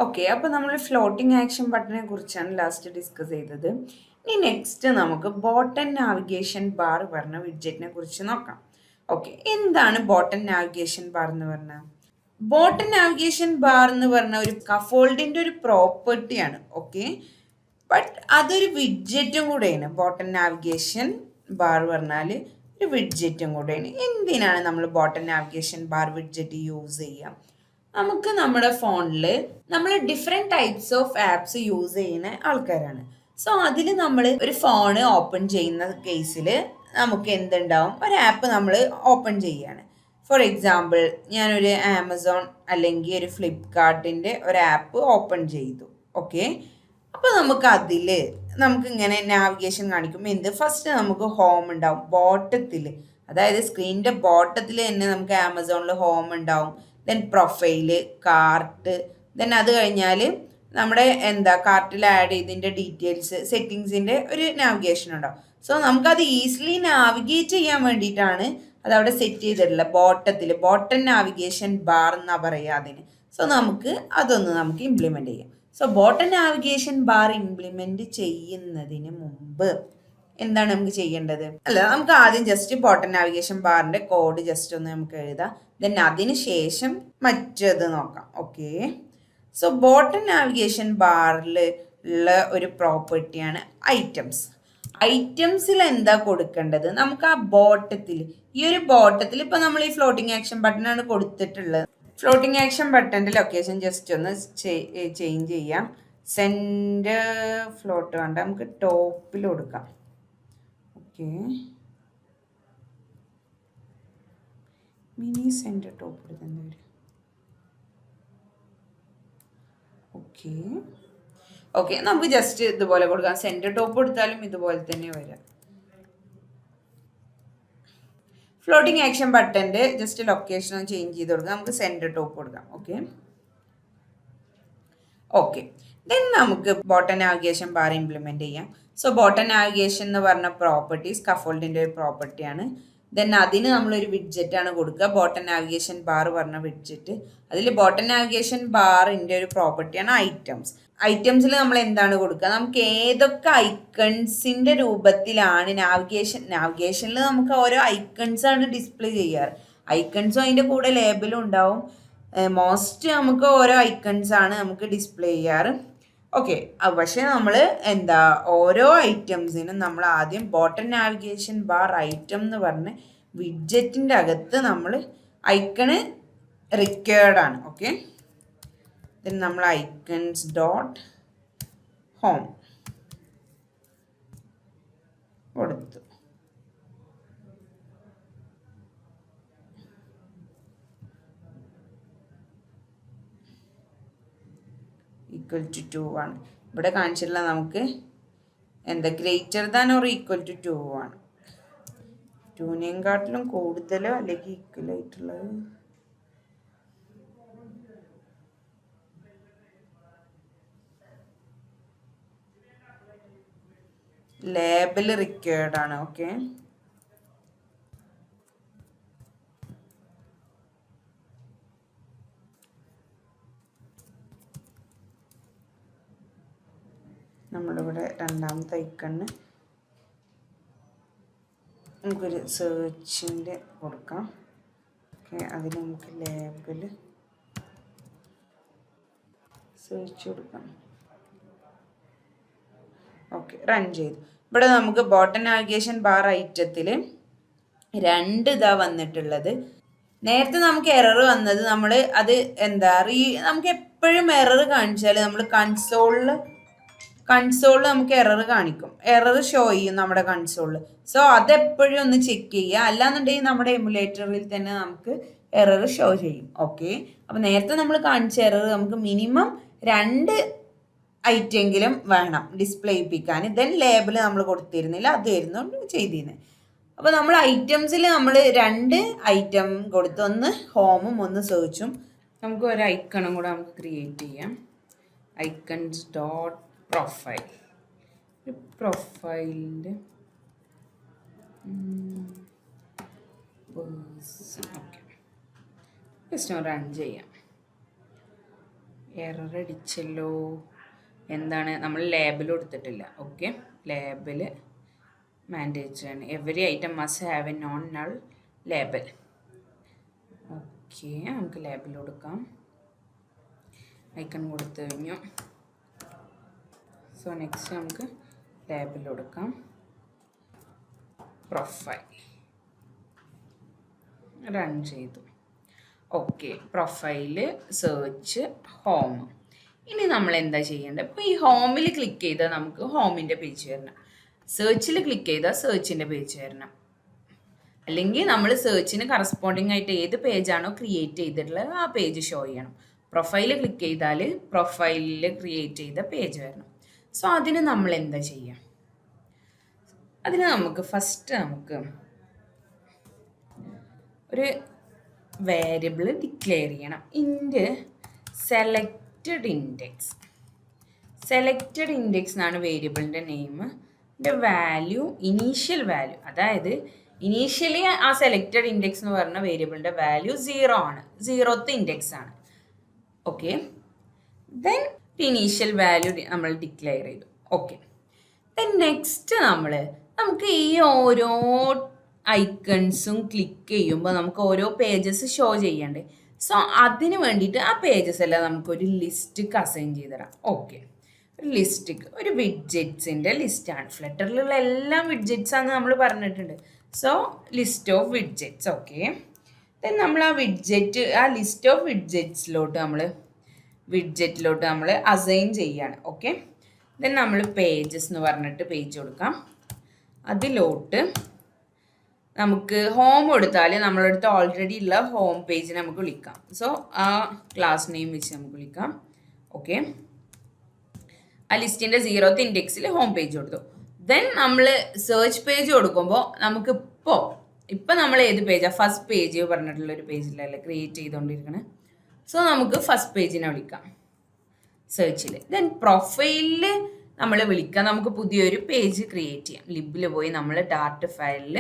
Okay, അപ്പോൾ നമ്മൾ floating action ബട്ടനെ കുറിച്ചാണ് ലാസ്റ്റ് ഡിസ്കസ് ചെയ്തത്. ഇനി നെക്സ്റ്റ് നമുക്ക് ബോട്ടം നാവിഗേഷൻ ബാർ പറഞ്ഞ വിഡ്ജറ്റിനെ കുറിച്ച് നോക്കാം. ഓക്കെ, എന്താണ് ബോട്ടം നാവിഗേഷൻ ബാർ എന്ന് പറഞ്ഞാൽ? ബോട്ടം നാവിഗേഷൻ ബാർ എന്ന് പറഞ്ഞ ഒരു കഫോൾഡിൻ്റെ ഒരു പ്രോപ്പർട്ടിയാണ്. ഓക്കെ, ബട്ട് അതൊരു വിഡ്ജറ്റും കൂടെയാണ്. ബോട്ടം നാവിഗേഷൻ ബാർ പറഞ്ഞാൽ ഒരു വിഡ്ജറ്റും കൂടെയാണ്. എന്തിനാണ് നമ്മൾ bottom navigation bar widget use ചെയ്യുക? നമുക്ക് നമ്മുടെ ഫോണിൽ നമ്മൾ different types of apps use ചെയ്യുന്ന ആൾക്കാരാണ്. സോ അതിൽ നമ്മൾ ഒരു ഫോൺ ഓപ്പൺ ചെയ്യുന്ന കേസിൽ നമുക്ക് എന്തുണ്ടാവും? ഒരു ആപ്പ് നമ്മൾ ഓപ്പൺ ചെയ്യുകയാണ്. ഫോർ എക്സാമ്പിൾ, ഞാനൊരു ആമസോൺ അല്ലെങ്കിൽ ഒരു ഫ്ലിപ്കാർട്ടിൻ്റെ ഒരു ആപ്പ് ഓപ്പൺ ചെയ്തു. ഓക്കെ, അപ്പോൾ നമുക്ക് അതിൽ നമുക്കിങ്ങനെ നാവിഗേഷൻ കാണിക്കും. എന്ത്? ഫസ്റ്റ് നമുക്ക് ഹോം ഉണ്ടാവും ബോട്ടത്തിൽ, അതായത് സ്ക്രീനിൻ്റെ ബോട്ടത്തിൽ തന്നെ നമുക്ക് ആമസോണിൽ ഹോം ഉണ്ടാവും. ദെൻ പ്രൊഫൈല്, കാർട്ട്, ദെൻ അത് കഴിഞ്ഞാൽ നമ്മുടെ കാർട്ടിൽ ആഡ് ചെയ്തതിൻ്റെ ഡീറ്റെയിൽസ്, സെറ്റിങ്സിൻ്റെ ഒരു നാവിഗേഷൻ ഉണ്ടാവും. സോ നമുക്കത് ഈസിലി നാവിഗേറ്റ് ചെയ്യാൻ വേണ്ടിയിട്ടാണ് അതവിടെ സെറ്റ് ചെയ്തിട്ടുള്ളത്. ബോട്ടം നാവിഗേഷൻ ബാർ എന്നാണ് പറയുക അതിന്. സോ നമുക്ക് ഇംപ്ലിമെൻ്റ് ചെയ്യാം. So bottom navigation bar implement ചെയ്യുന്നതിന് മുമ്പ് എന്താണ് നമുക്ക് ചെയ്യേണ്ടത്? നമുക്ക് ആദ്യം ജസ്റ്റ് ബോട്ടം നാവിഗേഷൻ ബാറിൻ്റെ കോഡ് ജസ്റ്റ് ഒന്ന് നമുക്ക് എഴുതാം. ദെൻ അതിന് ശേഷം മറ്റത് നോക്കാം. ഓക്കെ, സോ ബോട്ടം നാവിഗേഷൻ ബാറിൽ ഉള്ള ഒരു പ്രോപ്പർട്ടിയാണ് ഐറ്റംസിൽ എന്താ കൊടുക്കേണ്ടത്? നമുക്ക് ആ ബോട്ടത്തിൽ, ഈ ഒരു ബോട്ടത്തിൽ ഇപ്പോൾ നമ്മൾ ഈ ഫ്ലോട്ടിംഗ് ആക്ഷൻ ബട്ടനാണ് കൊടുത്തിട്ടുള്ളത്. ഫ്ലോട്ടിംഗ് ആക്ഷൻ ബട്ടൻ്റെ ലൊക്കേഷൻ ജസ്റ്റ് ഒന്ന് ചേഞ്ച് ചെയ്യാം. സെൻറ്റർ ഫ്ലോട്ട് വേണ്ട, നമുക്ക് ടോപ്പിൽ കൊടുക്കാം. ഓക്കെ, മിനി സെൻറ്റർ ടോപ്പ് കൊടുക്കേണ്ടി വരും. ഓക്കെ, നമുക്ക് ജസ്റ്റ് ഇതുപോലെ കൊടുക്കാം. സെൻറ്റർ ടോപ്പ് കൊടുത്താലും ഇതുപോലെ തന്നെ വരാം. ഫ്ലോട്ടിംഗ് ആക്ഷൻ ബട്ടൻ്റെ ജസ്റ്റ് ലൊക്കേഷൻ ഒന്ന് ചേഞ്ച് ചെയ്ത് കൊടുക്കാം. നമുക്ക് സെൻറ്റർ ടോപ്പ് കൊടുക്കാം. ഓക്കെ, ദെൻ നമുക്ക് ബോട്ടം നാവിഗേഷൻ ബാർ ഇംപ്ലിമെൻറ്റ് ചെയ്യാം. സോ ബോട്ടം നാവിഗേഷൻ എന്ന് പറഞ്ഞ പ്രോപ്പർട്ടി സ്കഫോൾഡിൻ്റെ ഒരു പ്രോപ്പർട്ടിയാണ്. ദെൻ അതിന് നമ്മളൊരു വിഡ്ജറ്റാണ് കൊടുക്കുക, ബോട്ടം നാവിഗേഷൻ ബാർ പറഞ്ഞ വിഡ്ജറ്റ്. അതിൽ ബോട്ടം നാവിഗേഷൻ ബാറിൻ്റെ ഒരു പ്രോപ്പർട്ടിയാണ് ഐറ്റംസിൽ നമ്മൾ എന്താണ് കൊടുക്കുക? നമുക്ക് ഏതൊക്കെ ഐക്കൺസിൻ്റെ രൂപത്തിലാണ് നാവിഗേഷനിൽ നമുക്ക് ഓരോ ഐക്കൺസാണ് ഡിസ്പ്ലേ ചെയ്യാറ്. ഐക്കൺസും അതിൻ്റെ കൂടെ ലേബലും ഉണ്ടാവും. മോസ്റ്റ് നമുക്ക് ഓരോ ഐക്കൺസാണ് നമുക്ക് ഡിസ്പ്ലേ ചെയ്യാറ്. ഓക്കെ, പക്ഷേ നമ്മൾ ഓരോ ഐറ്റംസിനും നമ്മൾ ആദ്യം ബോട്ടം നാവിഗേഷൻ ബാർ ഐറ്റം എന്ന് പറഞ്ഞ് വിഡ്ജറ്റിൻ്റെ അകത്ത് നമ്മൾ ഐക്കണ് റിക്വയർഡാണ്. ഓക്കെ, ദെൻ നമ്മൾ ഐക്കൺസ് ഡോട്ട് ഹോം കൊടുത്തു. ഈക്വൽ ടു 2 ആണ് ഇവിടെ കാണിച്ചിട്ടുള്ള. നമുക്ക് greater than or equal to 2 ആണ്. 2-നേയും കാട്ടിലും കൂടുതലോ അല്ലെങ്കിൽ ഈക്വൽ ആയിട്ടുള്ളത് ലേബൽ റിക്വയർഡ് ആണ്. ഓക്കെ, നമ്മളിവിടെ രണ്ടാമത്തെ ഐക്കണ് നമുക്കൊരു സെർച്ചിൻ്റെ കൊടുക്കാം. ഓക്കെ, അതിൽ നമുക്ക് ലേബൽ സെർച്ച് കൊടുക്കാം. ഓക്കെ, റൺ ചെയ്തു. ഇവിടെ നമുക്ക് ബോട്ടം നാവിഗേഷൻ ബാർ ഐറ്റത്തിൽ 2 ഇതാ വന്നിട്ടുള്ളത്. നേരത്തെ നമുക്ക് എറർ വന്നത് നമ്മൾ അത് നമുക്ക് എപ്പോഴും എറർ കാണിച്ചാൽ നമ്മൾ കൺസോളിൽ നമുക്ക് എറർ കാണിക്കും, എറർ ഷോ ചെയ്യും നമ്മുടെ കൺസോളിൽ. സോ അതെപ്പോഴും ഒന്ന് ചെക്ക് ചെയ്യുക. അല്ലാന്നുണ്ടെങ്കിൽ നമ്മുടെ എമുലേറ്ററിൽ തന്നെ നമുക്ക് എറർ ഷോ ചെയ്യും. ഓക്കെ, അപ്പോൾ നേരത്തെ നമ്മൾ കാണിച്ച എറർ നമുക്ക് മിനിമം 2 ഐറ്റെങ്കിലും വേണം ഡിസ്പ്ലേ ചെയ്യിപ്പിക്കാൻ. ദെൻ ലേബിൾ നമ്മൾ കൊടുത്തിരുന്നില്ല, അതായിരുന്നു ചെയ്തിരുന്നത്. അപ്പോൾ നമ്മൾ ഐറ്റംസിൽ നമ്മൾ 2 ഐറ്റം കൊടുത്ത്, ഒന്ന് ഹോമും ഒന്ന് സെർച്ചും. നമുക്ക് ഒരു ഐക്കണും കൂടെ നമുക്ക് ക്രിയേറ്റ് ചെയ്യാം. ഐക്കൺസ് ഡോട്ട് പ്രൊഫൈലിൻ്റെ ഓക്കെ, ജസ്റ്റ് റൺ ചെയ്യാം. എറർ അടിച്ചല്ലോ. എന്താണ്, നമ്മൾ ലേബൽ കൊടുത്തിട്ടില്ല. ഓക്കെ, ലേബൽ മാൻഡേറ്ററി ആണ്. Every item must have a non null label. Okay, നമുക്ക് ലേബൽ കൊടുക്കാം. ഐക്കൺ കൊടുത്തു കഴിഞ്ഞു. സോ നെക്സ്റ്റ് നമുക്ക് ലേബൽ കൊടുക്കാം. പ്രൊഫൈൽ റൺ ചെയ്തു. Okay, profile, search, home. ഇനി നമ്മൾ എന്താ ചെയ്യേണ്ടത്? ഇപ്പോൾ ഈ ഹോമിൽ ക്ലിക്ക് ചെയ്താൽ നമുക്ക് ഹോമിൻ്റെ പേജ് വരണം. സെർച്ചിൽ ക്ലിക്ക് ചെയ്താൽ സെർച്ചിൻ്റെ പേജ് വരണം. അല്ലെങ്കിൽ നമ്മൾ സെർച്ചിന് കറസ്പോണ്ടിങ് ആയിട്ട് ഏത് പേജാണോ ക്രിയേറ്റ് ചെയ്തിട്ടുള്ളത് ആ പേജ് ഷോ ചെയ്യണം. പ്രൊഫൈൽ ക്ലിക്ക് ചെയ്താൽ പ്രൊഫൈലിൽ ക്രിയേറ്റ് ചെയ്ത പേജ് വരണം. സോ അതിന് നമ്മൾ എന്താ ചെയ്യുക? അതിന് നമുക്ക് ഫസ്റ്റ് ഒരു വേരിയബിൾ ഡിക്ലെയർ ചെയ്യണം. ഇൻറ്റ് സെലക്റ്റഡ് ഇൻഡെക്സ്. സെലക്റ്റഡ് ഇൻഡെക്സ് എന്നാണ് വേരിയബിളിൻ്റെ നെയിം. ഇതിൻ്റെ വാല്യൂ ഇനീഷ്യൽ വാല്യൂ, അതായത് ഇനീഷ്യലി ആ സെലക്റ്റഡ് ഇൻഡെക്സ് എന്ന് പറഞ്ഞ വേരിയബിളിൻ്റെ വാല്യൂ 0 ആണ്, 0th ഇൻഡെക്സ് ആണ്. ഓക്കെ, ദെൻ ഇനീഷ്യൽ വാല്യൂ നമ്മൾ ഡിക്ലെയർ ചെയ്തു. ഓക്കെ, ദെൻ നെക്സ്റ്റ് നമുക്ക് ഈ ഓരോ ഐക്കൺസും ക്ലിക്ക് ചെയ്യുമ്പോൾ നമുക്ക് ഓരോ പേജസ് ഷോ ചെയ്യണ്ടേ. സോ അതിന് വേണ്ടിയിട്ട് ആ പേജസ് എല്ലാം നമുക്കൊരു ലിസ്റ്റ് അസൈൻ ചെയ്ത് തരാം. ഓക്കെ, ഒരു ലിസ്റ്റ്, ഒരു വിഡ്ജറ്റ്സിൻ്റെ ലിസ്റ്റാണ്. ഫ്ലട്ടറിലുള്ള എല്ലാം വിഡ്ജറ്റ്സ് ആണെന്ന് നമ്മൾ പറഞ്ഞിട്ടുണ്ട്. So list of widgets. Okay, then നമ്മൾ ആ ലിസ്റ്റ് ഓഫ് വിഡ്ജറ്റ്സിലോട്ട് നമ്മൾ അസൈൻ ചെയ്യാണ്. ഓക്കെ, ദെൻ നമ്മൾ പേജസ് എന്ന് പറഞ്ഞിട്ട് പേജ് കൊടുക്കാം. അതിലോട്ട് നമുക്ക് ഹോം കൊടുത്താൽ നമ്മളടുത്ത് ഓൾറെഡി ഉള്ള ഹോം പേജിനെ നമുക്ക് വിളിക്കാം. സോ ആ ക്ലാസ് നെയിം വെച്ച് നമുക്ക് വിളിക്കാം. ഓക്കെ, ആ ലിസ്റ്റിൻ്റെ 0th ഇൻഡെക്സിൽ ഹോം പേജ് കൊടുത്തു. ദെൻ നമ്മൾ സെർച്ച് പേജ് കൊടുക്കുമ്പോൾ നമുക്ക് ഇപ്പം നമ്മൾ ഏത് പേജാണ്, ഫസ്റ്റ് പേജ് പറഞ്ഞിട്ടുള്ളൊരു പേജിലല്ലേ ക്രിയേറ്റ് ചെയ്തുകൊണ്ടിരിക്കണേ. സോ നമുക്ക് ഫസ്റ്റ് പേജിനെ വിളിക്കാം സെർച്ചിൽ. ദെൻ പ്രൊഫൈലിൽ നമ്മൾ വിളിക്കാം. നമുക്ക് പുതിയൊരു പേജ് ക്രിയേറ്റ് ചെയ്യാം. ലിബിൽ പോയി നമ്മൾ ഡാറ്റ ഫയലിൽ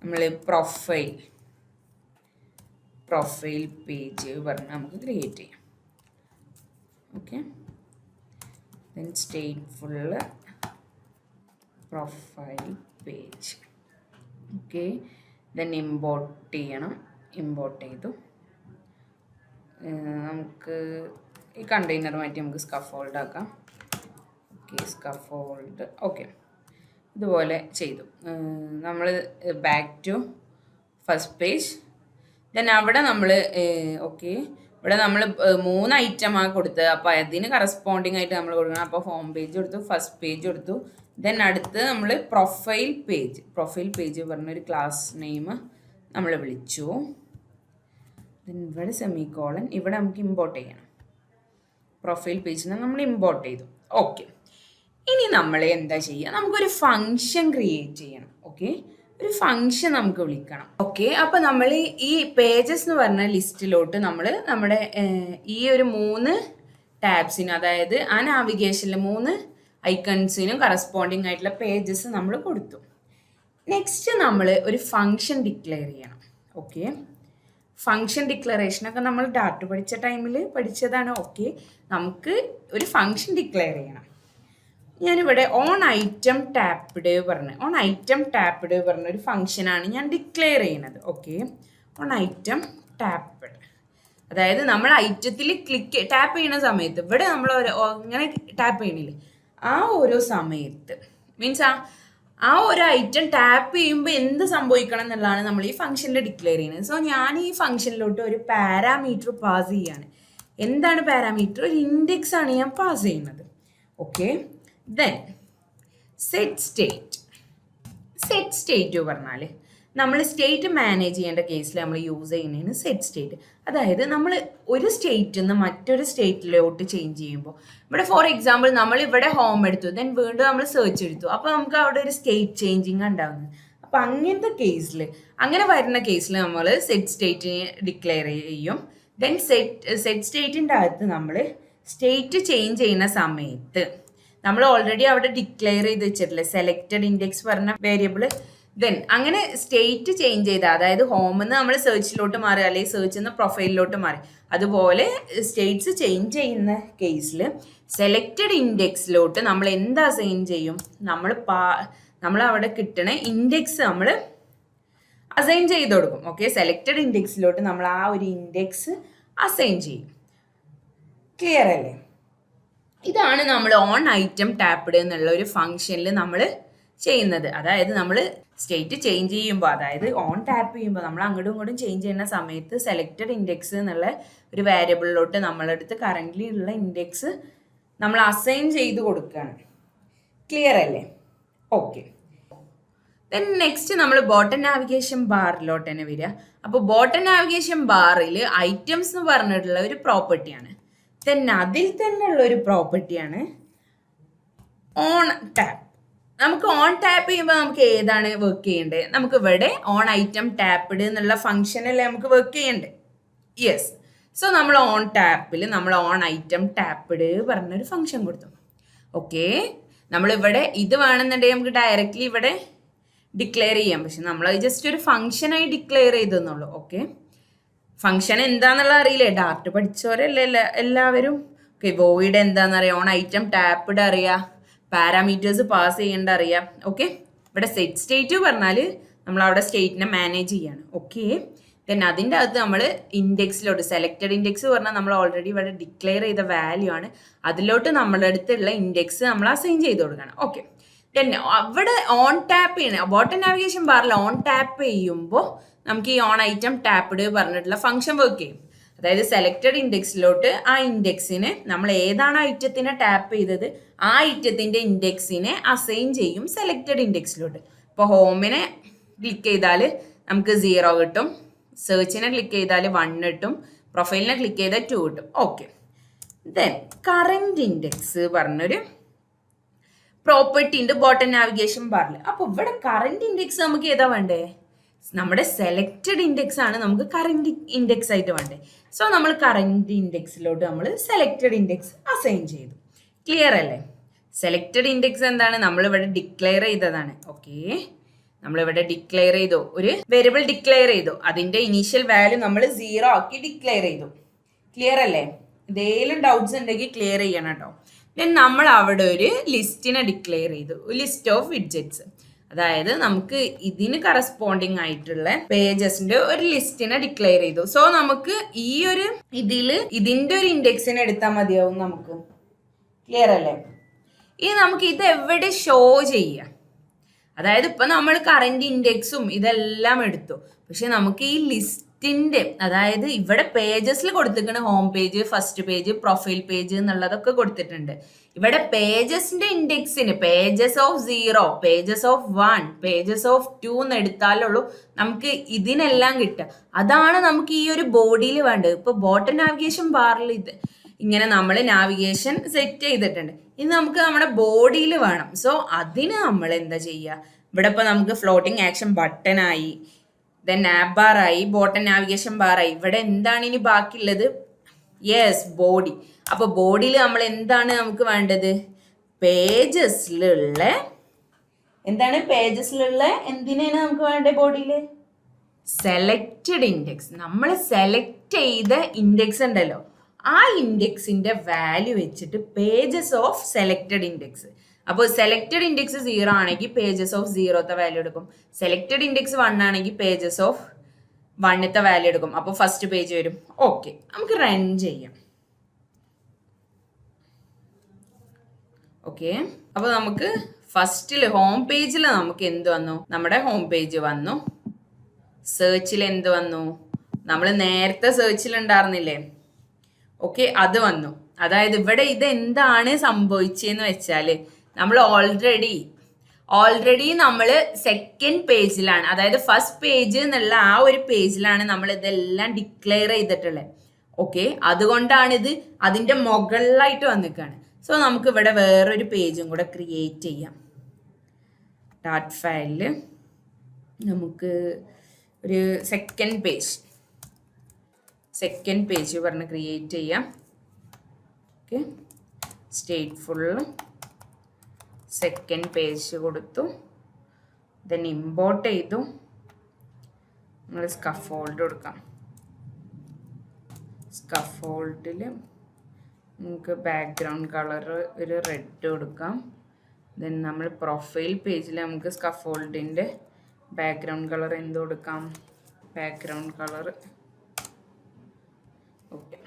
നമ്മൾ പ്രൊഫൈൽ പേജ് പറഞ്ഞ് നമുക്ക് ക്രിയേറ്റ് ചെയ്യാം. Okay, then stateful profile page. Okay, then import ചെയ്യണം. ഇമ്പോർട്ട് ചെയ്തു. നമുക്ക് ഈ കണ്ടെയ്നർ മാറ്റി നമുക്ക് സ്കഫോൾഡ് ആക്കാം. Okay, scaffold. ഓക്കെ, ഇതുപോലെ ചെയ്തു. നമ്മൾ back to first page. Then അവിടെ നമ്മൾ ഇവിടെ നമ്മൾ 3 ഐറ്റമാണ് കൊടുത്തത്. അപ്പോൾ അതിന് കറസ്പോണ്ടിങ് ആയിട്ട് നമ്മൾ കൊടുക്കണം. അപ്പോൾ ഹോം പേജ് കൊടുത്തു, ഫസ്റ്റ് പേജ് കൊടുത്തു. ദെൻ അടുത്ത് നമ്മൾ പ്രൊഫൈൽ പേജ് പറഞ്ഞൊരു ക്ലാസ് നെയിം നമ്മൾ വിളിച്ചു. ദെൻ ഇവിടെ സെമിക്കോളൻ, ഇവിടെ നമുക്ക് ഇമ്പോർട്ട് ചെയ്യണം. പ്രൊഫൈൽ പേജിനെ നമ്മൾ ഇമ്പോർട്ട് ചെയ്തു. ഓക്കെ, ഇനി നമ്മൾ എന്താ ചെയ്യുക? നമുക്കൊരു ഫങ്ഷൻ ക്രിയേറ്റ് ചെയ്യണം. ഓക്കെ, ഒരു ഫങ്ഷൻ നമുക്ക് വിളിക്കണം. ഓക്കെ, അപ്പോൾ നമ്മൾ ഈ പേജസ് എന്ന് പറഞ്ഞ ലിസ്റ്റിലോട്ട് നമ്മുടെ ഈ ഒരു 3 ടാബ്സിനും, അതായത് ആ നാവിഗേഷനിൽ 3 ഐക്കൺസിനും കറസ്പോണ്ടിങ് ആയിട്ടുള്ള പേജസ് നമ്മൾ കൊടുത്തു. നെക്സ്റ്റ് നമ്മൾ ഒരു ഫങ്ഷൻ ഡിക്ലെയർ ചെയ്യണം. ഓക്കെ, ഫങ്ഷൻ ഡിക്ലറേഷനൊക്കെ നമ്മൾ ഡാറ്റ പഠിച്ച ടൈമിൽ പഠിച്ചതാണ്. ഓക്കെ, നമുക്ക് ഒരു ഫങ്ഷൻ ഡിക്ലെയർ ചെയ്യണം. ഞാനിവിടെ ഓൺ ഐറ്റം ടാപ്ഡ് പറഞ്ഞൊരു ഫങ്ഷനാണ് ഞാൻ ഡിക്ലെയർ ചെയ്യുന്നത്. ഓക്കെ, ഓൺ ഐറ്റം ടാപ്ഡ്, അതായത് നമ്മൾ ഐറ്റത്തിൽ ടാപ്പ് ചെയ്യുന്ന സമയത്ത് ഇവിടെ നമ്മൾ ഇങ്ങനെ ടാപ്പ് ചെയ്യണില്ലേ, ആ ഓരോ സമയത്ത് മീൻസ് ആ ഒരു ഐറ്റം ടാപ്പ് ചെയ്യുമ്പോൾ എന്ത് സംഭവിക്കണം എന്നുള്ളതാണ് നമ്മൾ ഈ ഫംഗ്ഷനിൽ ഡിക്ലെയർ ചെയ്യുന്നത്. സോ ഞാൻ ഈ ഫംഗ്ഷനിലോട്ട് ഒരു പാരാമീറ്റർ പാസ് ചെയ്യാണ്. എന്താണ് പാരാമീറ്റർ? ഒരു ഇൻഡെക്സ് ആണ് ഞാൻ പാസ് ചെയ്യുന്നത്. ഓക്കെ, ദെൻ സെറ്റ് സ്റ്റേറ്റ് പറഞ്ഞാൽ നമ്മൾ സ്റ്റേറ്റ് മാനേജ് ചെയ്യേണ്ട കേസിൽ നമ്മൾ യൂസ് ചെയ്യുന്നതിന് സെറ്റ് സ്റ്റേറ്റ്. അതായത് നമ്മൾ ഒരു സ്റ്റേറ്റിൽ നിന്ന് മറ്റൊരു സ്റ്റേറ്റിലോട്ട് ചേഞ്ച് ചെയ്യുമ്പോൾ, ഇവിടെ ഫോർ എക്സാമ്പിൾ നമ്മൾ ഇവിടെ ഹോം എടുത്തു, ദെൻ വീണ്ടും നമ്മൾ സെർച്ച് എടുത്തു, അപ്പോൾ നമുക്ക് അവിടെ ഒരു സ്റ്റേറ്റ് ചേഞ്ചിങ് ഉണ്ടാകുന്നത്. അപ്പോൾ അങ്ങനെ വരുന്ന കേസിൽ നമ്മൾ സെറ്റ് സ്റ്റേറ്റിനെ ഡിക്ലെയർ ചെയ്യും. ദെൻ സെറ്റ് സ്റ്റേറ്റിൻ്റെ അകത്ത് നമ്മൾ സ്റ്റേറ്റ് ചേഞ്ച് ചെയ്യുന്ന സമയത്ത് നമ്മൾ ഓൾറെഡി അവിടെ ഡിക്ലെയർ ചെയ്ത് വെച്ചിട്ടില്ലേ സെലക്റ്റഡ് ഇൻഡെക്സ് പറഞ്ഞ വേരിയബിൾ. ദെൻ അങ്ങനെ സ്റ്റേറ്റ് ചേഞ്ച് ചെയ്താൽ, അതായത് ഹോമിൽ നിന്ന് നമ്മൾ സെർച്ചിലോട്ട് മാറി അല്ലെങ്കിൽ സെർച്ചിൽ നിന്ന് പ്രൊഫൈലിലോട്ട് മാറി, അതുപോലെ സ്റ്റേറ്റ്സ് ചേഞ്ച് ചെയ്യുന്ന കേസിൽ സെലക്റ്റഡ് ഇൻഡെക്സിലോട്ട് നമ്മൾ എന്ത് അസൈൻ ചെയ്യും? നമ്മൾ അവിടെ കിട്ടണ ഇൻഡെക്സ് നമ്മൾ അസൈൻ ചെയ്ത് കൊടുക്കും. ഓക്കെ, സെലക്റ്റഡ് ഇൻഡെക്സിലോട്ട് നമ്മൾ ആ ഒരു ഇൻഡെക്സ് അസൈൻ ചെയ്യും. ക്ലിയർ അല്ലേ? ഇതാണ് നമ്മൾ ഓൺ ഐറ്റം ടാപ്ഡ് എന്നുള്ള ഒരു ഫംഗ്ഷനിൽ നമ്മൾ ചെയ്യുന്നത്. അതായത് നമ്മൾ സ്റ്റേറ്റ് ചേഞ്ച് ചെയ്യുമ്പോൾ, അതായത് ഓൺ ടാപ്പ് ചെയ്യുമ്പോൾ നമ്മൾ അങ്ങോട്ടും ഇങ്ങോട്ടും ചേഞ്ച് ചെയ്യുന്ന സമയത്ത് സെലക്റ്റഡ് ഇൻഡെക്സ് എന്നുള്ള ഒരു വേരിയബിളിലോട്ട് നമ്മളെടുത്ത് കറൻ്റ്ലി ഉള്ള ഇൻഡെക്സ് നമ്മൾ അസൈൻ ചെയ്ത് കൊടുക്കുകയാണ്. ക്ലിയർ അല്ലേ? ഓക്കെ. ദെൻ നെക്സ്റ്റ് നമ്മൾ ബോട്ടം നാവിഗേഷൻ ബാറിലോട്ട് തന്നെ വരിക. അപ്പോൾ ബോട്ടം നാവിഗേഷൻ ബാറിൽ ഐറ്റംസ് എന്ന് പറഞ്ഞിട്ടുള്ള ഒരു പ്രോപ്പർട്ടിയാണ്. ദെൻ അതിൽ തന്നെയുള്ള ഒരു പ്രോപ്പർട്ടിയാണ് ഓൺ ടാപ്പ്. നമുക്ക് ഓൺ ടാപ്പ് ചെയ്യുമ്പോൾ നമുക്ക് ഏതാണ് വർക്ക് ചെയ്യേണ്ടത്? നമുക്ക് ഇവിടെ ഓൺ ഐറ്റം ടാപ്ഡ് എന്നുള്ള ഫംഗ്ഷനല്ലേ നമുക്ക് വർക്ക് ചെയ്യേണ്ടത്? യെസ്. സോ നമ്മൾ ഓൺ ടാപ്പിൽ നമ്മൾ ഓൺ ഐറ്റം ടാപ്ഡ് പറഞ്ഞൊരു ഫംഗ്ഷൻ കൊടുത്തു. ഓക്കെ, നമ്മളിവിടെ ഇത് വേണമെന്നുണ്ടെങ്കിൽ നമുക്ക് ഡയറക്റ്റ്ലി ഇവിടെ ഡിക്ലെയർ ചെയ്യാം. പക്ഷെ നമ്മൾ ജസ്റ്റ് ഒരു ഫംഗ്ഷനായി ഡിക്ലെയർ ചെയ്തെന്നുള്ളൂ. ഓക്കെ, ഫംഗ്ഷൻ എന്താണെന്നുള്ള അറിയില്ലേ? ഡാർട്ട് പഠിച്ചവരല്ലേ എല്ലാവരും? ഓക്കെ, വോയിഡ് എന്താണെന്നറിയാം, ഓൺ ഐറ്റം ടാപ്ഡ് അറിയാം, പാരാമീറ്റേഴ്സ് പാസ് ചെയ്യേണ്ട അറിയാം. ഓക്കെ, ഇവിടെ സെറ്റ് സ്റ്റേറ്റ് പറഞ്ഞാൽ നമ്മൾ അവിടെ സ്റ്റേറ്റിനെ മാനേജ് ചെയ്യാണ്. ഓക്കെ, ദെൻ അതിൻ്റെ അകത്ത് നമ്മൾ ഇൻഡെക്സിലോട്ട് സെലക്റ്റഡ് ഇൻഡെക്സ് പറഞ്ഞാൽ നമ്മൾ ഓൾറെഡി ഇവിടെ ഡിക്ലെയർ ചെയ്ത വാല്യൂ ആണ്. അതിലോട്ട് നമ്മുടെ അടുത്തുള്ള ഇൻഡെക്സ് നമ്മൾ അസൈൻ ചെയ്ത് കൊടുക്കണം. ഓക്കെ, ദെൻ അവിടെ ഓൺ ടാപ്പ് ചെയ്യണം. ബോട്ടം നാവിഗേഷൻ ബാറിൽ ഓൺ ടാപ്പ് ചെയ്യുമ്പോൾ നമുക്ക് ഈ ഓൺ ഐറ്റം ടാപ്ഡ് പറഞ്ഞിട്ടുള്ള ഫംഗ്ഷൻ വർക്ക് ചെയ്യും. അതായത് സെലക്റ്റഡ് ഇൻഡെക്സിലോട്ട് ആ ഇൻഡെക്സിനെ നമ്മൾ ഏതാണ് ഐറ്റത്തിനെ ടാപ്പ് ചെയ്തത് ആ ഐറ്റത്തിൻ്റെ ഇൻഡെക്സിനെ അസൈൻ ചെയ്യും സെലക്റ്റഡ് ഇൻഡെക്സിലോട്ട്. ഇപ്പോൾ ഹോമിനെ ക്ലിക്ക് ചെയ്താൽ നമുക്ക് 0 കിട്ടും, സെർച്ചിനെ ക്ലിക്ക് ചെയ്താൽ 1 കിട്ടും, പ്രൊഫൈലിനെ ക്ലിക്ക് ചെയ്താൽ 2 കിട്ടും. ഓക്കെ, ദെൻ കറൻറ്റ് ഇൻഡെക്സ് പറഞ്ഞൊരു പ്രോപ്പർട്ടി ഉണ്ട് ബോട്ടം നാവിഗേഷൻ ബാറിൽ. അപ്പോൾ ഇവിടെ കറൻറ്റ് ഇൻഡെക്സ് നമുക്ക് ഏതാ വേണ്ടേ? നമ്മുടെ സെലക്റ്റഡ് ഇൻഡെക്സ് ആണ് നമുക്ക് കറൻറ്റ് ഇൻഡെക്സ് ആയിട്ട് വേണ്ടേ. സോ നമ്മൾ കറൻറ്റ് ഇൻഡെക്സിലോട്ട് നമ്മൾ സെലക്റ്റഡ് ഇൻഡെക്സ് അസൈൻ ചെയ്തു. ക്ലിയർ അല്ലേ? സെലക്റ്റഡ് ഇൻഡെക്സ് എന്താണ്? നമ്മളിവിടെ ഡിക്ലെയർ ചെയ്തതാണ്. ഓക്കെ, നമ്മളിവിടെ ഡിക്ലെയർ ചെയ്തു, ഒരു വേരിയബിൾ ഡിക്ലെയർ ചെയ്തു, അതിൻ്റെ ഇനീഷ്യൽ വാല്യൂ നമ്മൾ 0 ആക്കി ഡിക്ലെയർ ചെയ്തു. ക്ലിയർ അല്ലേ? എന്തെങ്കിലും ഡൗട്ട്സ് ഉണ്ടെങ്കിൽ ക്ലിയർ ചെയ്യണം കേട്ടോ. ദെൻ നമ്മൾ അവിടെ ഒരു ലിസ്റ്റിനെ ഡിക്ലെയർ ചെയ്തു, ലിസ്റ്റ് ഓഫ് വിഡ്ജറ്റ്സ്. അതായത് നമുക്ക് ഇതിന് കറസ്പോണ്ടിങ് ആയിട്ടുള്ള പേജസിന്റെ ഒരു ലിസ്റ്റിനെ ഡിക്ലെയർ ചെയ്തു. സോ നമുക്ക് ഈ ഒരു ഇതിന്റെ ഒരു ഇൻഡെക്സിനെ എടുത്താൽ മതിയാവും നമുക്ക്. ക്ലിയർ അല്ലേ? ഇനി നമുക്ക് ഇത് എവിടെ ഷോ ചെയ്യാം? അതായത് ഇപ്പൊ നമ്മൾ കറന്റ് ഇൻഡെക്സും ഇതെല്ലാം എടുത്തു, പക്ഷെ നമുക്ക് ഈ ലിസ്റ്റിന്റെ, അതായത് ഇവിടെ പേജസിൽ കൊടുത്തിരിക്കുന്ന home page, first page, profile page എന്നുള്ളതൊക്കെ കൊടുത്തിട്ടുണ്ട്. ഇവിടെ പേജസിന്റെ ഇൻഡെക്സിന് pages of 0, pages of 1, pages of 2 എന്ന് എടുത്താലുള്ളൂ നമുക്ക് ഇതിനെല്ലാം കിട്ടുക. അതാണ് നമുക്ക് ഈ ഒരു ബോഡിയിൽ വേണ്ടത്. ഇപ്പൊ ബോട്ടം നാവിഗേഷൻ ബാറിൽ ഇത് ഇങ്ങനെ നമ്മൾ നാവിഗേഷൻ സെറ്റ് ചെയ്തിട്ടുണ്ട്. ഇനി നമുക്ക് നമ്മുടെ ബോഡിയിൽ വേണം. സോ അതിന് നമ്മൾ എന്താ ചെയ്യുക? ഇവിടെ ഇപ്പോൾ നമുക്ക് ഫ്ലോട്ടിംഗ് ആക്ഷൻ ബട്ടൺ ആയി, ദെൻ ആപ്പ് ബാർ ആയി, ബോട്ടം നാവിഗേഷൻ ബാർ ആയി. ഇവിടെ എന്താണ് ഇനി ബാക്കിയുള്ളത്? Yes, body. അപ്പോൾ ബോഡിയിൽ നമ്മൾ എന്താണ് നമുക്ക് വേണ്ടത്? പേജസിലുള്ള എന്താണ്? പേജസിലുള്ള എന്തിനാണ് നമുക്ക് വേണ്ടത് ബോഡിയിൽ? Selected index. നമ്മൾ സെലക്ട് ചെയ്ത ഇൻഡെക്സ് ഉണ്ടല്ലോ, ആ ഇൻഡെക്സിന്റെ വാല്യൂ വെച്ചിട്ട് പേജസ് ഓഫ് സെലക്റ്റഡ് ഇൻഡെക്സ്. അപ്പോൾ സെലക്റ്റഡ് ഇൻഡെക്സ് 0 ആണെങ്കിൽ പേജസ് ഓഫ് 0ത്തെ വാല്യൂ എടുക്കും. സെലക്റ്റഡ് ഇൻഡെക്സ് 1 ആണെങ്കിൽ പേജസ് ഓഫ് 1ത്തെ വാല്യൂ എടുക്കും. അപ്പോൾ ഫസ്റ്റ് പേജ് വരും. ഓക്കെ, നമുക്ക് റൺ ചെയ്യാം. ഓക്കെ, അപ്പോൾ നമുക്ക് ഫസ്റ്റിൽ ഹോം പേജിൽ നമുക്ക് എന്ത് വന്നു? നമ്മുടെ ഹോം പേജ് വന്നു. സെർച്ചിൽ എന്ത് വന്നു? നമ്മൾ നേരത്തെ സെർച്ചിൽ ഉണ്ടായിരുന്നില്ലേ? ഓക്കെ, അത് വന്നു. അതായത് ഇവിടെ ഇത് എന്താണ് സംഭവിച്ചതെന്ന് വെച്ചാൽ നമ്മൾ ഓൾറെഡി നമ്മൾ സെക്കൻഡ് പേജിലാണ്, അതായത് ഫസ്റ്റ് പേജ് എന്നുള്ള ആ ഒരു പേജിലാണ് നമ്മൾ ഇതെല്ലാം ഡിക്ലെയർ ചെയ്തിട്ടുള്ളത്. ഓക്കെ, അതുകൊണ്ടാണിത് അതിൻ്റെ മുകളിലായിട്ട് വന്നിക്കാണ്. സോ നമുക്ക് ഇവിടെ വേറൊരു പേജും കൂടെ ക്രിയേറ്റ് ചെയ്യാം. ഡാറ്റ് ഫയലിൽ നമുക്ക് ഒരു സെക്കൻഡ് പേജ് പറഞ്ഞ് ക്രിയേറ്റ് ചെയ്യാം. ഓക്കെ, സ്റ്റേറ്റ്ഫുൾ സെക്കൻഡ് പേജ് കൊടുത്തു. ദെൻ ഇമ്പോർട്ട് ചെയ്തു. നമ്മൾ സ്കഫോൾഡ് കൊടുക്കാം. സ്കഫോൾഡിൽ നമുക്ക് ബാക്ക്ഗ്രൗണ്ട് കളർ ഒരു റെഡ് കൊടുക്കാം. ദെൻ നമ്മൾ പ്രൊഫൈൽ പേജിൽ നമുക്ക് സ്കഫോൾഡിൻ്റെ ബാക്ക്ഗ്രൗണ്ട് കളർ എന്ത് കൊടുക്കാം? ബാക്ക്ഗ്രൗണ്ട് കളർ ഓക്കെ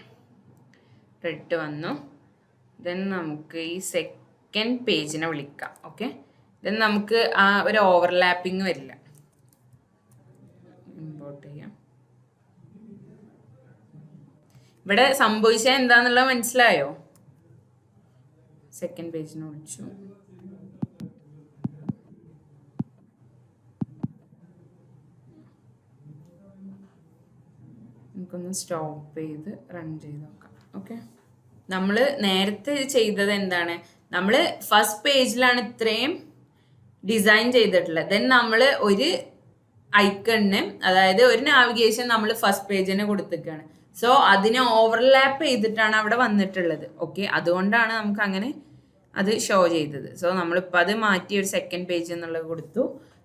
റെഡ് വന്നു. ദെൻ നമുക്ക് ഈ സെക്കൻഡ് പേജിനെ വിളിക്കാം. ഓക്കെ, ദെൻ നമുക്ക് ആ ഒരു ഓവർലാപ്പിംഗ് വരില്ല. ഇമ്പോർട്ട് ചെയ്യാം. ഇവിടെ സംഭവിച്ചാൽ എന്താന്നുള്ളത് മനസ്സിലായോ? സെക്കൻഡ് പേജിനെ വിളിച്ചു. നമുക്കൊന്ന് സ്റ്റോപ്പ് ചെയ്ത് റൺ ചെയ്ത് നോക്കാം. ഓക്കെ, നമ്മൾ നേരത്തെ ചെയ്തത് എന്താണ്? നമ്മൾ ഫസ്റ്റ് പേജിലാണ് ഇത്രയും ഡിസൈൻ ചെയ്തിട്ടുള്ളത്. ദെൻ നമ്മൾ ഒരു ഐക്കണിന്, അതായത് ഒരു നാവിഗേഷൻ നമ്മൾ ഫസ്റ്റ് പേജിന് കൊടുത്തിരിക്കുകയാണ്. സോ അതിനെ ഓവർലാപ്പ് ചെയ്തിട്ടാണ് അവിടെ വന്നിട്ടുള്ളത്. ഓക്കെ, അതുകൊണ്ടാണ് നമുക്ക് അങ്ങനെ അത് ഷോ ചെയ്തത്. സോ നമ്മളിപ്പോൾ അത് മാറ്റി ഒരു സെക്കൻഡ് പേജ് എന്നുള്ളത് കൊടുത്തു.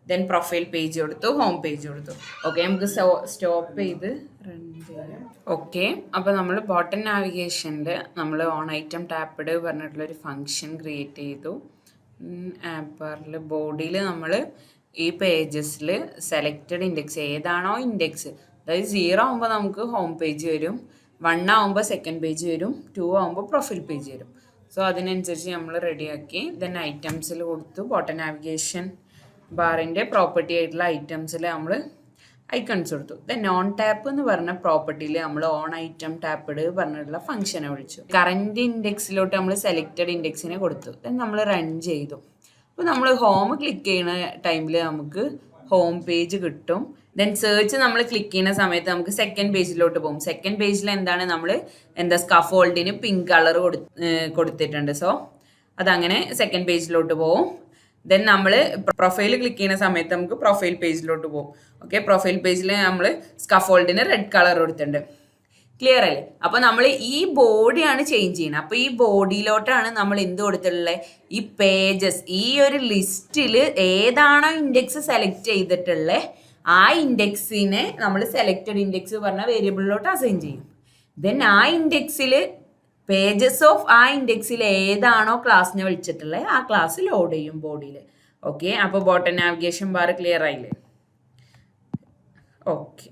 ദെൻ പ്രൊഫൈൽ പേജ് കൊടുത്തു, ഹോം പേജ് കൊടുത്തു. ഓക്കെ, നമുക്ക് സ്റ്റോപ്പ് ചെയ്ത് റൺ ചെയ്യാം. ഓക്കെ, അപ്പോൾ നമ്മൾ ബോട്ടം നാവിഗേഷനിൽ നമ്മൾ ഓൺ ഐറ്റം ടാപ്പിഡ് പറഞ്ഞിട്ടുള്ളൊരു ഫങ്ഷൻ ക്രിയേറ്റ് ചെയ്തു. ആപ്പ് ബാറിൽ ബോഡിയിൽ നമ്മൾ ഈ പേജസിൽ സെലക്റ്റഡ് ഇൻഡെക്സ് ഏതാണോ ഇൻഡെക്സ്, അതായത് 0 ആകുമ്പോൾ നമുക്ക് ഹോം പേജ് വരും, 1 ആകുമ്പോൾ സെക്കൻഡ് പേജ് വരും, 2 ആകുമ്പോൾ പ്രൊഫൈൽ പേജ് വരും. സോ അതിനനുസരിച്ച് നമ്മൾ റെഡിയാക്കി. ദെൻ ഐറ്റംസിൽ കൊടുത്തു. ബോട്ടം നാവിഗേഷൻ ബാറിൻ്റെ പ്രോപ്പർട്ടി ആയിട്ടുള്ള ഐറ്റംസിൽ നമ്മൾ ഐക്കൺസ് കൊടുത്തു. ദെൻ നോൺ ടാപ്പ് എന്ന് പറഞ്ഞ പ്രോപ്പർട്ടിയിൽ നമ്മൾ ഓൺ ഐറ്റം ടാപ്പിഡ് പറഞ്ഞിട്ടുള്ള ഫംഗ്ഷനെ വിളിച്ചു. കറൻറ്റ് ഇൻഡെക്സിലോട്ട് നമ്മൾ സെലക്റ്റഡ് ഇൻഡെക്സിനെ കൊടുത്തു. ദെൻ നമ്മൾ റൺ ചെയ്തു. അപ്പോൾ നമ്മൾ ഹോം ക്ലിക്ക് ചെയ്യുന്ന ടൈമിൽ നമുക്ക് ഹോം പേജ് കിട്ടും. ദെൻ സെർച്ച് നമ്മൾ ക്ലിക്ക് ചെയ്യുന്ന സമയത്ത് നമുക്ക് സെക്കൻഡ് പേജിലോട്ട് പോകും. സെക്കൻഡ് പേജിൽ എന്താണ് നമ്മൾ സ്കഫോൾഡിന് പിങ്ക് കളർ കൊടുത്തിട്ടുണ്ട്. സോ അതങ്ങനെ സെക്കൻഡ് പേജിലോട്ട് പോകും. ദെൻ നമ്മൾ പ്രൊഫൈൽ ക്ലിക്ക് ചെയ്യുന്ന സമയത്ത് നമുക്ക് പ്രൊഫൈൽ പേജിലോട്ട് പോകും. ഓക്കെ, പ്രൊഫൈൽ പേജിൽ നമ്മൾ സ്കഫോൾഡിന് റെഡ് കളർ കൊടുത്തിട്ടുണ്ട്. ക്ലിയർ അല്ലേ? അപ്പോൾ നമ്മൾ ഈ ബോഡിയാണ് ചേഞ്ച് ചെയ്യുന്നത്. അപ്പോൾ ഈ ബോഡിയിലോട്ടാണ് നമ്മൾ എന്ത് കൊടുത്തിട്ടുള്ളത്? ഈ പേജസ്, ഈ ഒരു ലിസ്റ്റിൽ ഏതാണോ ഇൻഡെക്സ് സെലക്ട് ചെയ്തിട്ടുള്ളത് ആ ഇൻഡെക്സിനെ നമ്മൾ സെലക്റ്റഡ് ഇൻഡെക്സ് പറഞ്ഞ വേരിയബിളിലോട്ട് അസൈൻ ചെയ്യും. ദെൻ ആ ഇൻഡെക്സിൽ പേജസ് ഓഫ് ആ ഇൻഡെക്സിൽ ഏതാണോ ക്ലാസ്സിനെ വിളിച്ചിട്ടുള്ളത് ആ ക്ലാസ് ലോഡ് ചെയ്യും ബോഡിയിൽ. ഓക്കെ, അപ്പോൾ ബോട്ടം നാവിഗേഷൻ ബാർ ക്ലിയർ ആയില്ലേ? ഓക്കെ.